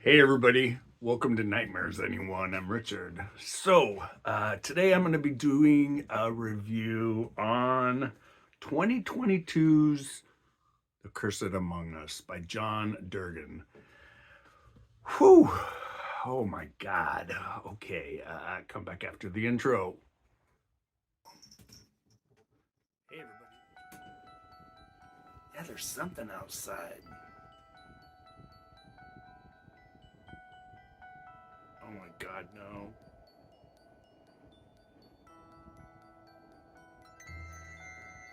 Hey everybody, welcome to Nightmares Anyone. I'm Richard. So today I'm going to be doing a review on 2022's The Cursed Among Us by John Durgin. Whew, oh my god. Okay, come back after the intro. Hey everybody. Yeah, there's something outside. Oh my god, no.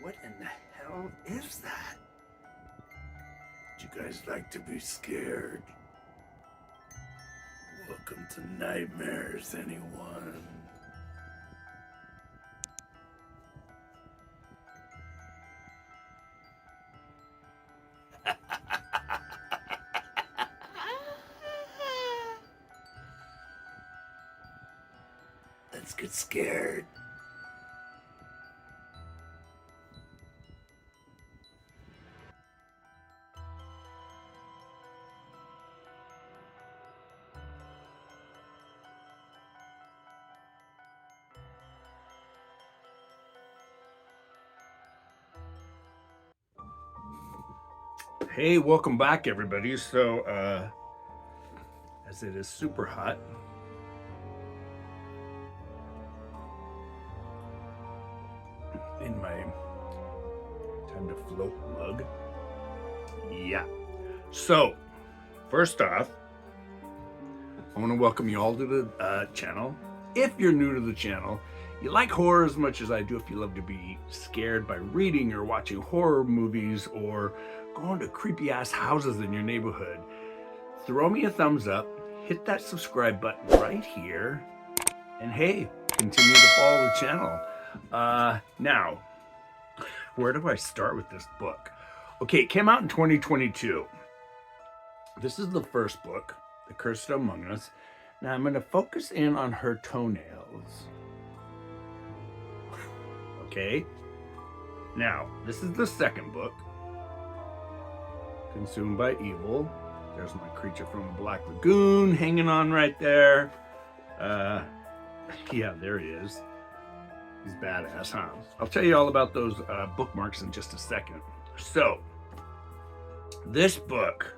What in the hell is that? Would you guys like to be scared? Welcome to Nightmares, anyone? Let's get scared. Hey, welcome back everybody. So as it is super hot, in my time to float mug. Yeah. So first off, I want to welcome you all to the channel. If you're new to the channel, you like horror as much as I do, if you love to be scared by reading or watching horror movies or going to creepy ass houses in your neighborhood, throw me a thumbs up, hit that subscribe button right here, and hey, continue to follow the channel. Now, where do I start with this book? Okay, it came out in 2022. This is the first book, The Cursed Among Us. Now I'm going to focus in on her toenails. Okay. Now, this is the second book, Consumed by Evil. There's my creature from Black Lagoon hanging on right there. Yeah, there he is. He's badass, huh? I'll tell you all about those bookmarks in just a second. So, this book,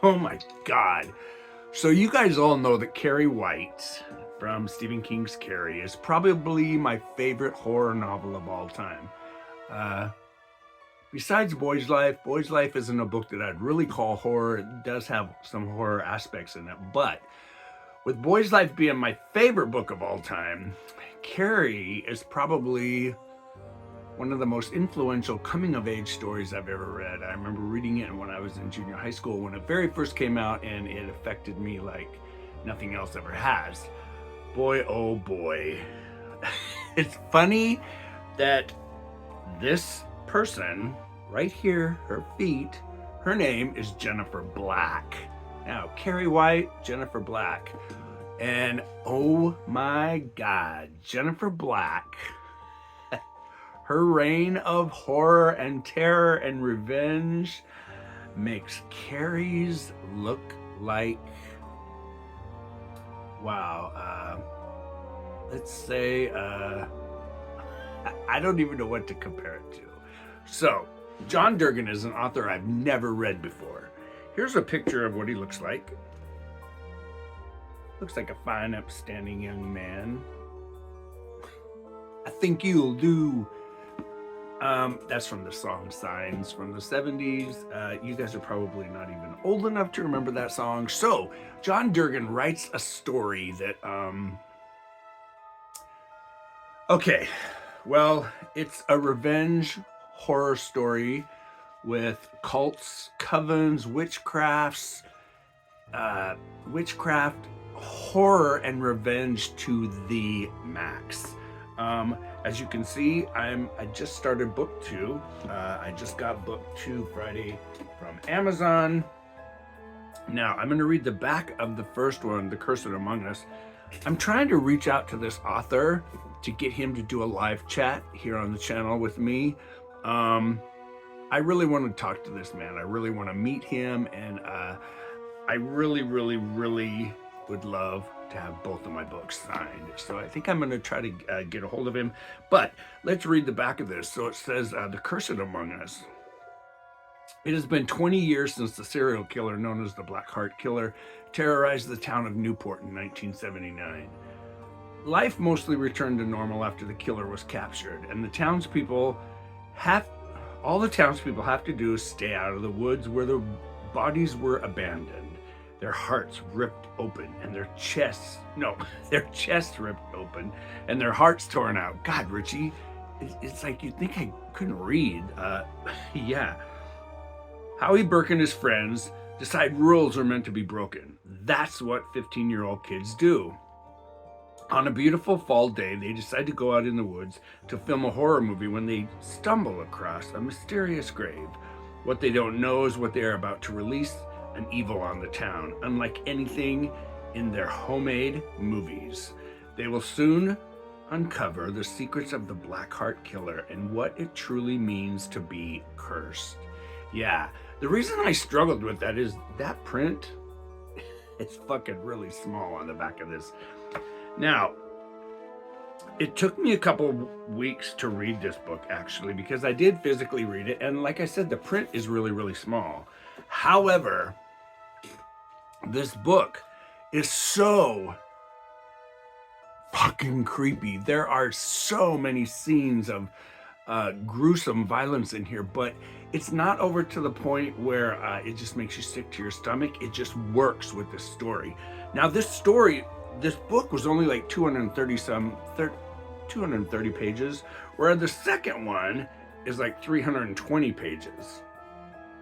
oh my god. So you guys all know that Carrie White from Stephen King's Carrie is probably my favorite horror novel of all time. Besides Boy's Life isn't a book that I'd really call horror. It does have some horror aspects in it, but with Boy's Life being my favorite book of all time, Carrie is probably one of the most influential coming-of-age stories I've ever read. I remember reading it when I was in junior high school when it very first came out, and it affected me like nothing else ever has. Boy, oh boy. It's funny that this person right here, her feet, her name is Jennifer Black. Now, Carrie White, Jennifer Black. And oh my god, Jennifer Black, her reign of horror and terror and revenge makes Carrie's look like, wow, let's say, I don't even know what to compare it to. So, John Durgin is an author I've never read before. Here's a picture of what he looks like. Looks like a fine, upstanding young man. I think you'll do. That's from the song Signs from the 70s. You guys are probably not even old enough to remember that song. So, John Durgin writes a story that, okay, well, it's a revenge horror story with cults, covens, witchcraft, horror, and revenge to the max. As you can see, I just started book 2. I just got book 2 Friday from Amazon. Now, I'm going to read the back of the first one, The Cursed Among Us. I'm trying to reach out to this author to get him to do a live chat here on the channel with me. I really want to talk to this man. I really want to meet him, and I really, really, really would love to have both of my books signed. So I think I'm going to try to get a hold of him. But let's read the back of this. So it says, The Cursed Among Us. It has been 20 years since the serial killer known as the Black Heart Killer terrorized the town of Newport in 1979. Life mostly returned to normal after the killer was captured, and all the townspeople have to do is stay out of the woods where the bodies were abandoned, their hearts ripped open, and their chests ripped open, and their hearts torn out. God, Richie, it's like you'd think I couldn't read. Yeah. Howie Burke and his friends decide rules are meant to be broken. That's what 15-year-old kids do. On a beautiful fall day, they decide to go out in the woods to film a horror movie when they stumble across a mysterious grave. What they don't know is what they are about to release, an evil on the town, unlike anything in their homemade movies. They will soon uncover the secrets of the Black Heart Killer and what it truly means to be cursed. Yeah, the reason I struggled with that is that print is fucking really small on the back of this. Now, it took me a couple weeks to read this book, actually, because I did physically read it. And like I said, the print is really, really small. However, this book is so fucking creepy. There are so many scenes of gruesome violence in here, but it's not over to the point where it just makes you sick to your stomach. It just works with the story. Now, this book was only like 230 pages, whereas the second one is like 320 pages,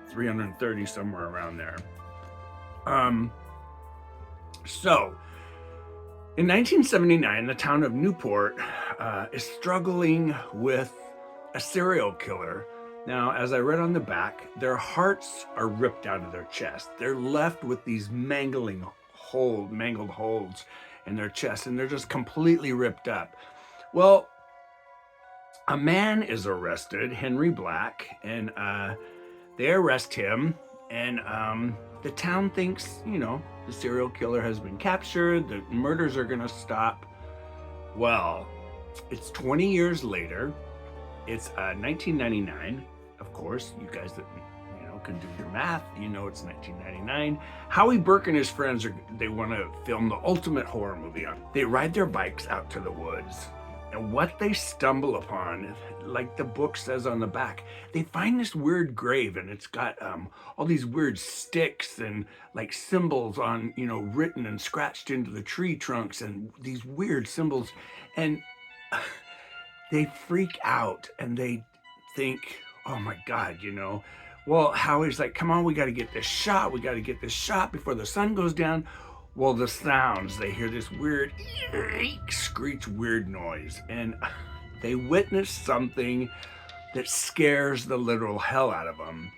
330, somewhere around there. So in 1979, the town of Newport is struggling with a serial killer. Now, as I read on the back, their hearts are ripped out of their chest. They're left with these mangled holes in their chest, and they're just completely ripped up. Well, a man is arrested, Henry Black, and they arrest him, and the town thinks, the serial killer has been captured, the murders are gonna stop. Well, it's 20 years later. It's 1999. Of course, you guys that can do your math, it's 1999. Howie Burke and his friends they want to film the ultimate horror movie. They ride their bikes out to the woods, and what they stumble upon, like the book says on the back, they find this weird grave, and it's got all these weird sticks and like symbols on, written and scratched into the tree trunks, and these weird symbols, and they freak out and they think, oh my God, Well, Howie's like, come on, we got to get this shot. We got to get this shot before the sun goes down. Well, the sounds, they hear this weird screech, weird noise. And they witness something that scares the literal hell out of them.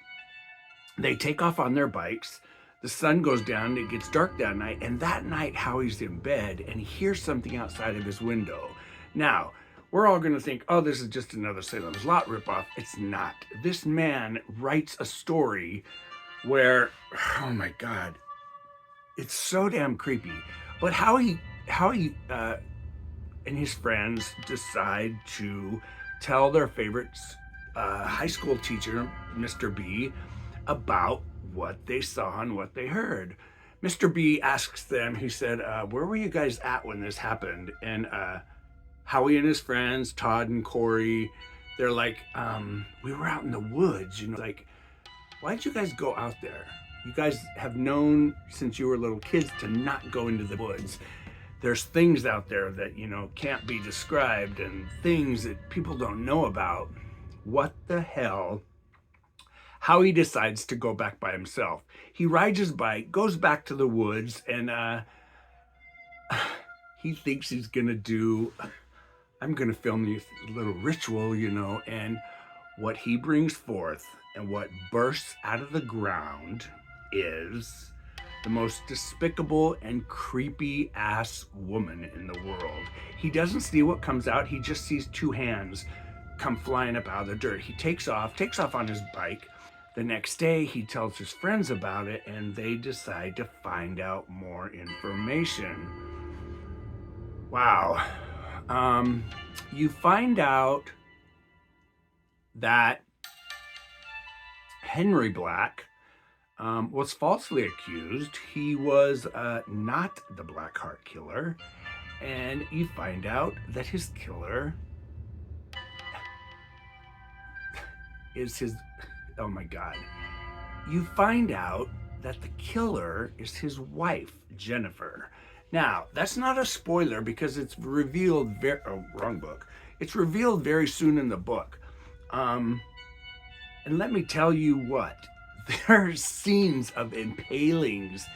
They take off on their bikes. The sun goes down. It gets dark that night. And that night, Howie's in bed and he hears something outside of his window. Now, we're all going to think, oh, this is just another Salem's Lot ripoff. It's not. This man writes a story where, oh my God, it's so damn creepy. But Howie and his friends decide to tell their favorite high school teacher, Mr. B, about what they saw and what they heard. Mr. B asks them, he said, where were you guys at when this happened? And Howie and his friends, Todd and Corey, they're like, we were out in the woods, like, why'd you guys go out there? You guys have known since you were little kids to not go into the woods. There's things out there that, can't be described, and things that people don't know about. What the hell? Howie decides to go back by himself. He rides his bike, goes back to the woods, and he thinks he's gonna do, I'm gonna film this little ritual, and what he brings forth and what bursts out of the ground is the most despicable and creepy ass woman in the world. He doesn't see what comes out. He just sees two hands come flying up out of the dirt. He takes off on his bike. The next day, he tells his friends about it, and they decide to find out more information. Wow. You find out that Henry Black was falsely accused. He was not the Blackheart killer. And you find out that his killer is his... Oh my God. You find out that the killer is his wife, Jennifer. Now, that's not a spoiler because it's revealed wrong book. It's revealed very soon in the book. And let me tell you what, there are scenes of impalings,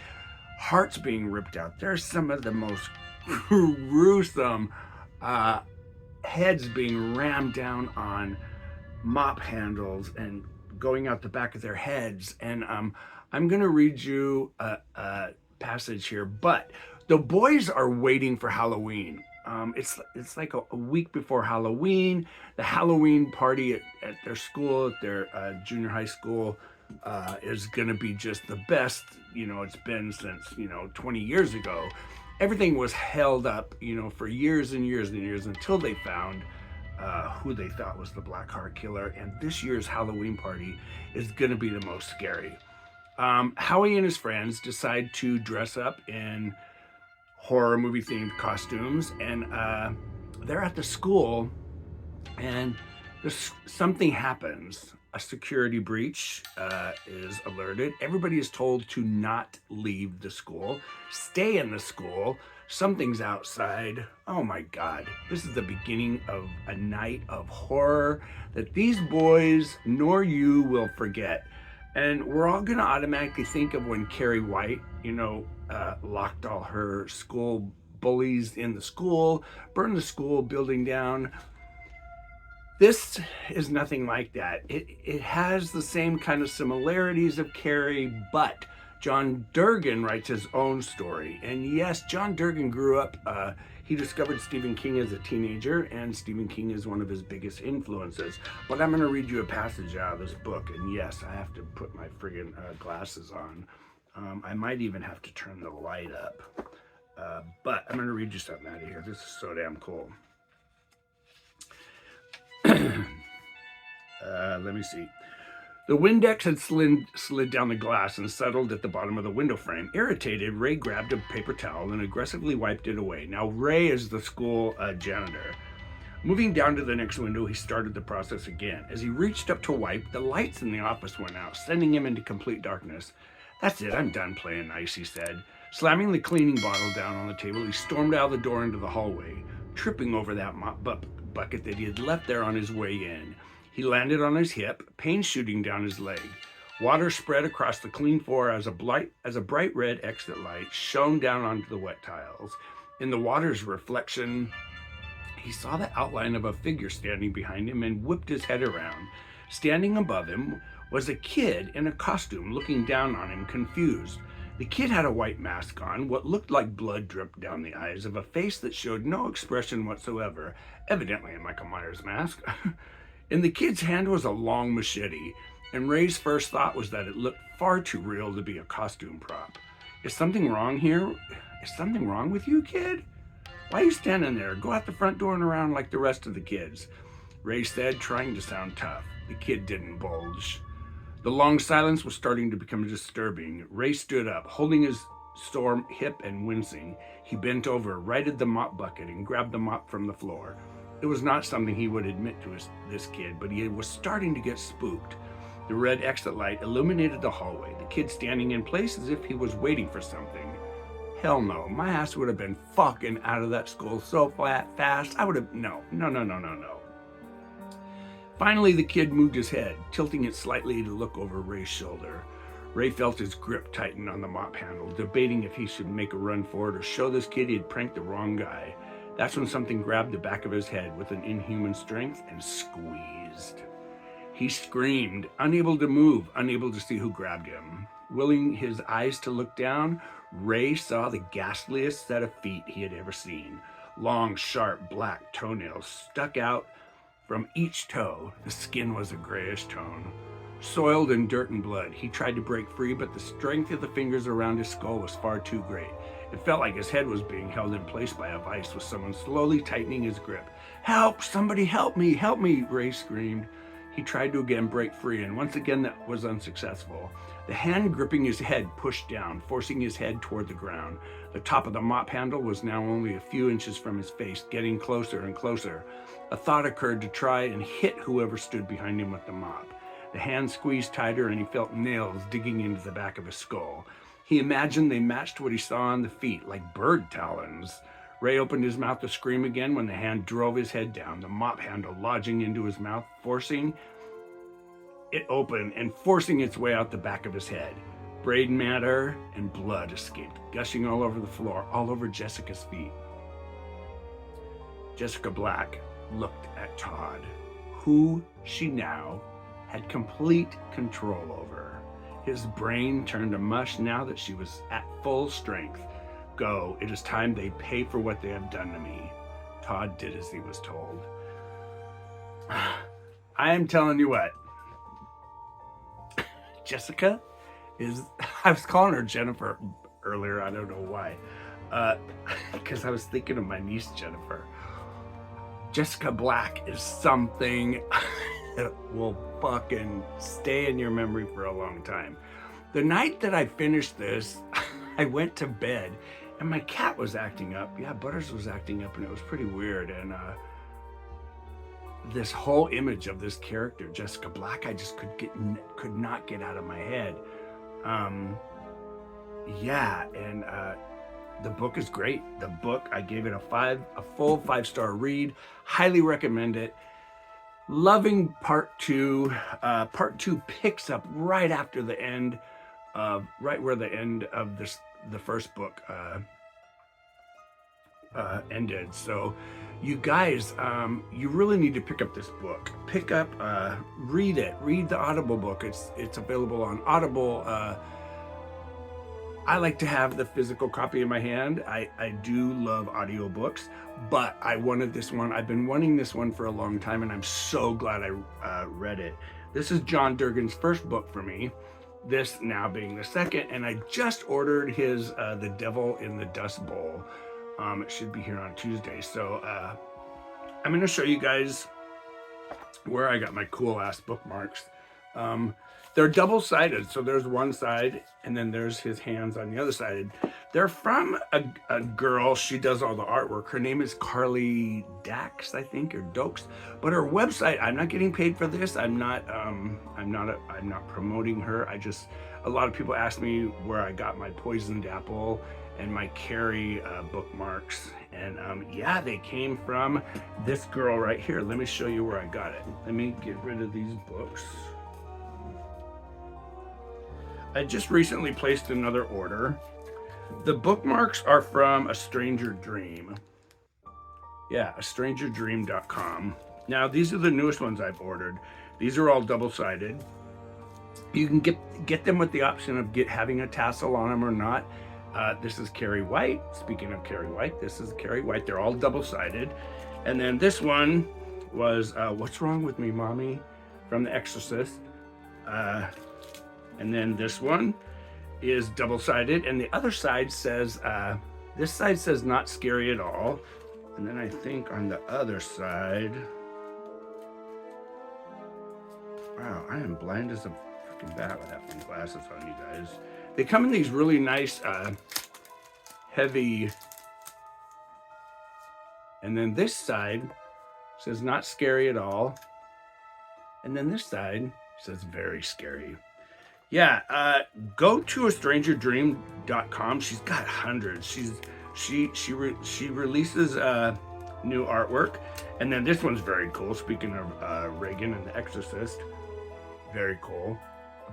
hearts being ripped out. There's some of the most gruesome heads being rammed down on mop handles and going out the back of their heads. And I'm going to read you a passage here, but the boys are waiting for Halloween. It's like a week before Halloween. The Halloween party at their school, at their junior high school, is going to be just the best. It's been since 20 years ago. Everything was held up for years and years and years until they found who they thought was the Blackheart killer. And this year's Halloween party is going to be the most scary. Howie and his friends decide to dress up in horror movie themed costumes, and they're at the school, and something happens. A security breach is alerted. Everybody is told to not leave the school, stay in the school. Something's outside. Oh my God. This is the beginning of a night of horror that these boys nor you will forget. And we're all going to automatically think of when Carrie White, locked all her school bullies in the school, burned the school building down. This is nothing like that. It has the same kind of similarities of Carrie, but John Durgin writes his own story. And yes, John Durgin grew up, he discovered Stephen King as a teenager, and Stephen King is one of his biggest influences. But I'm going to read you a passage out of this book, and yes, I have to put my friggin' glasses on. I might even have to turn the light up. But I'm going to read you something out of here. This is so damn cool. Let me see. The Windex had slid down the glass and settled at the bottom of the window frame. Irritated, Ray grabbed a paper towel and aggressively wiped it away. Now, Ray is the school janitor. Moving down to the next window, he started the process again. As he reached up to wipe, the lights in the office went out, sending him into complete darkness. "That's it, I'm done playing nice," he said. Slamming the cleaning bottle down on the table, he stormed out the door into the hallway, tripping over that mop bucket that he had left there on his way in. He landed on his hip, pain shooting down his leg. Water spread across the clean floor as a bright red exit light shone down onto the wet tiles. In the water's reflection, he saw the outline of a figure standing behind him and whipped his head around. Standing above him was a kid in a costume looking down on him, confused. The kid had a white mask on. What looked like blood dripped down the eyes of a face that showed no expression whatsoever, evidently a Michael Myers mask. In the kid's hand was a long machete, and Ray's first thought was that it looked far too real to be a costume prop. "Is something wrong here? Is something wrong with you, kid? Why are you standing there? Go out the front door and around like the rest of the kids," Ray said, trying to sound tough. The kid didn't budge. The long silence was starting to become disturbing. Ray stood up, holding his sore hip and wincing. He bent over, righted the mop bucket, and grabbed the mop from the floor. It was not something he would admit to this kid, but he was starting to get spooked. The red exit light illuminated the hallway, the kid standing in place as if he was waiting for something. Hell no, my ass would have been fucking out of that school so fast. I would have, no. Finally, the kid moved his head, tilting it slightly to look over Ray's shoulder. Ray felt his grip tighten on the mop handle, debating if he should make a run for it or show this kid he had pranked the wrong guy. That's when something grabbed the back of his head with an inhuman strength and squeezed. He screamed, unable to move, unable to see who grabbed him. Willing his eyes to look down, Ray saw the ghastliest set of feet he had ever seen. Long, sharp, black toenails stuck out from each toe. The skin was a grayish tone. soiled in dirt and blood. He tried to break free, but the strength of the fingers around his skull was far too great. It felt like his head was being held in place by a vice, with someone slowly tightening his grip. "Help! Somebody help me! Help me!" Ray screamed. He tried to again break free, and once again that was unsuccessful. The hand gripping his head pushed down, forcing his head toward the ground. The top of the mop handle was now only a few inches from his face, getting closer and closer. A thought occurred to try and hit whoever stood behind him with the mop. The hand squeezed tighter, and he felt nails digging into the back of his skull. He imagined they matched what he saw on the feet, like bird talons. Ray opened his mouth to scream again when the hand drove his head down, the mop handle lodging into his mouth, forcing it open and forcing its way out the back of his head. Brain matter and blood escaped, gushing all over the floor, all over Jessica's feet. Jessica Black looked at Todd, who she now had complete control over. His brain turned to mush now that she was at full strength. "Go, it is time they pay for what they have done to me." Todd did as he was told. I am telling you what, Jessica is, I was calling her Jennifer earlier, I don't know why, because I was thinking of my niece Jennifer. Jessica Black is something that will fucking stay in your memory for a long time. The night that I finished this, I went to bed and my cat was acting up. Yeah, Butters was acting up, and it was pretty weird. And this whole image of this character, Jessica Black, I just could not get out of my head. Yeah, and the book is great. The book, I gave it a full 5-star read. Highly recommend it. Loving part 2. Part 2 picks up right after the end of, right where the end of the first book ended. So you guys, you really need to pick up this book. Pick up, read it. Read the Audible book. It's available on Audible. I like to have the physical copy in my hand. I do love audiobooks, but I wanted this one. I've been wanting this one for a long time, and I'm so glad I read it. This is John Durgin's first book for me, this now being the second, and I just ordered his The Devil in the Dust Bowl. It should be here on Tuesday. So I'm going to show you guys where I got my cool ass bookmarks. They're double-sided, so there's one side, and then there's his hands on the other side. They're from a girl. She does all the artwork. Her name is Carly Dax, I think, or Dokes. But her website, I'm not getting paid for this. I'm not promoting her. A lot of people ask me where I got my Poisoned Apple and my Carrie bookmarks, and yeah, they came from this girl right here. Let me show you where I got it. Let me get rid of these books. I just recently placed another order. The bookmarks are from A Stranger Dream. Yeah, astrangerdream.com. Now, these are the newest ones I've ordered. These are all double-sided. You can get them with the option of having a tassel on them or not. This is Carrie White. Speaking of Carrie White, this is Carrie White. They're all double-sided. And then this one was What's Wrong with Me, Mommy? From The Exorcist. And then this one is double-sided, and the other side says, this side says Not Scary at All. And then I think on the other side, wow, I am blind as a freaking bat without my glasses on, you guys. They come in these really nice, heavy, and then this side says Not Scary at All. And then this side says Very Scary. Yeah, go to astrangerdream.com. She's got hundreds. She releases new artwork, and then this one's very cool. Speaking of Reagan and The Exorcist, very cool.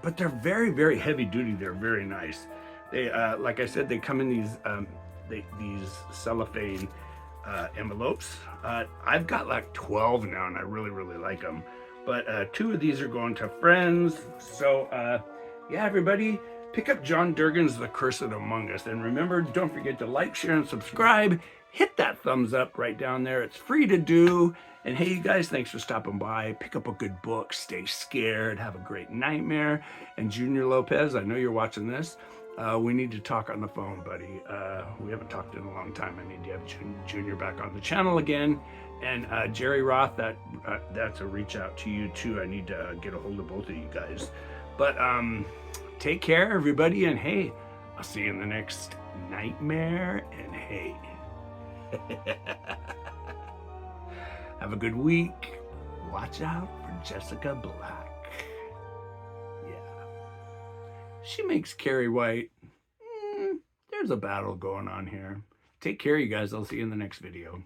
But they're very, very heavy duty. They're very nice. They, like I said, they come in these cellophane envelopes. I've got like 12 now, and I really, really like them. But 2 of these are going to friends. So yeah, everybody, Pick up John Durgin's The Cursed Among Us. And remember, don't forget to like, share, and subscribe. Hit that thumbs up right down there. It's free to do. And hey, you guys, thanks for stopping by. Pick up a good book. Stay scared. Have a great nightmare. And Junior Lopez, I know you're watching this. We need to talk on the phone, buddy. We haven't talked in a long time. I need to have Junior back on the channel again. And Jerry Roth, that's a reach out to you too. I need to get a hold of both of you guys. But take care, everybody. And hey, I'll see you in the next nightmare. And hey, have a good week. Watch out for Jessica Black. Yeah. She makes Carrie white. There's a battle going on here. Take care, you guys. I'll see you in the next video.